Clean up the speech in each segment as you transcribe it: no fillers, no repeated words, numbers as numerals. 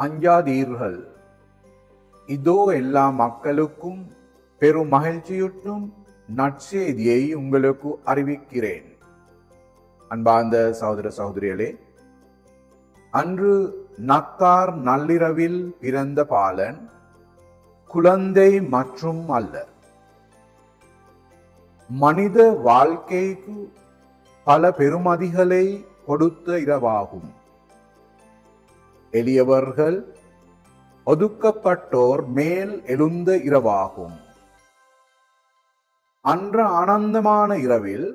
அஞ்சாதீர்கள். இதோ எல்லா மக்களுக்கும் பெரும் மகிழ்ச்சியூட்டும் நற்செய்தியை உங்களுக்கு அறிவிக்கிறேன். அன்பார்ந்த சகோதர சகோதரிகளே, அன்று நத்தார் நள்ளிரவில் பிறந்த பாலன் குழந்தை மற்றும் அல்ல, மனித வாழ்க்கைக்கு பல பெருமதிகளை கொடுத்த இரவாகும். எளியவர்கள் ஒதுக்கப்பட்டோர் மேல் எழுந்த இரவாகும். அன்ற ஆனந்தமான இரவில்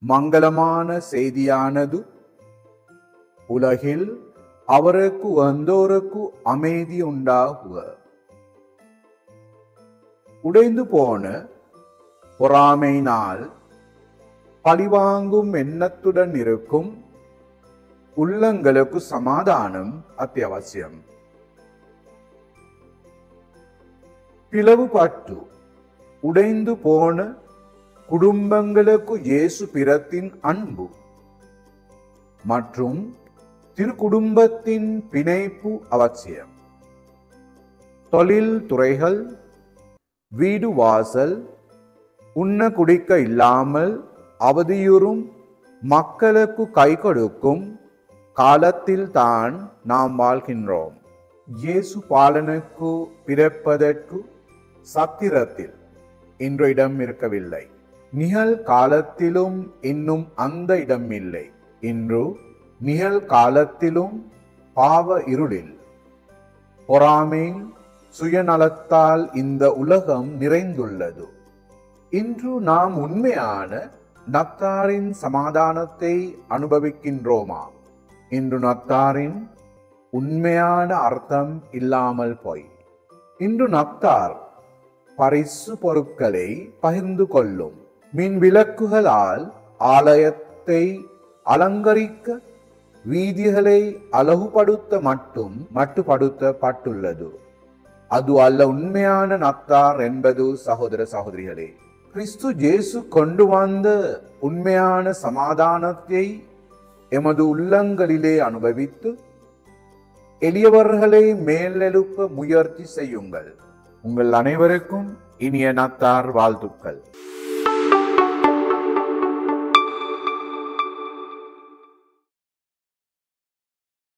மங்களமான செய்தியானது உலகில் அவருக்கு வந்தோருக்கு அமைதி உண்டாகுக. உடைந்து போன பொறாமையினால் பழிவாங்கும் எண்ணத்துடன் இருக்கும் உள்ளங்களுக்கு சமாதானம் அத்தியாவசியம். பிளவுபட்டு உடைந்து போன குடும்பங்களுக்கு இயேசு பிறத்தின் அன்பு மற்றும் திருக்குடும்பத்தின் பிணைப்பு அவசியம். தொழில் துறைகள், வீடு வாசல், உண்ண குடிக்க இல்லாமல் அவதியுறும் மக்களுக்கு கை கொடுக்கும் காலத்தில் தான் நாம் வாழ்கின்றோம். இயேசு பாலனுக்கு பிறப்பதற்கு சத்திரத்தில் இன்று இடம் இருக்கவில்லை. நிகழ்காலத்திலும் இன்னும் அந்த இடம் இல்லை. இன்று நிகழ்காலத்திலும் பாவ இருளில், பொறாமை, சுயநலத்தால் இந்த உலகம் நிறைந்துள்ளது. இன்று நாம் உண்மையான நத்தாரின் சமாதானத்தை அனுபவிக்கின்றோமா? இன்று நத்தாரின் உண்மையான அர்த்தம் இல்லாமல் போய் இன்று நத்தார் பரிசு பொருட்களை பகிர்ந்து கொள்ளும் மின் விளக்குகளால் ஆலயத்தை அலங்கரிக்க, வீதிகளை அழகுபடுத்த மட்டுப்படுத்தப்பட்டுள்ளது. அது அல்ல உண்மையான நத்தார் என்பது சகோதர சகோதரிகளே. கிறிஸ்து இயேசு கொண்டு வந்த உண்மையான சமாதானத்தை எமது உள்ளங்களிலே அனுபவித்து எளியவர்களை மேலெழுப்ப முயற்சி செய்யுங்கள். உங்கள் அனைவருக்கும் இனிய நத்தார் வாழ்த்துக்கள்.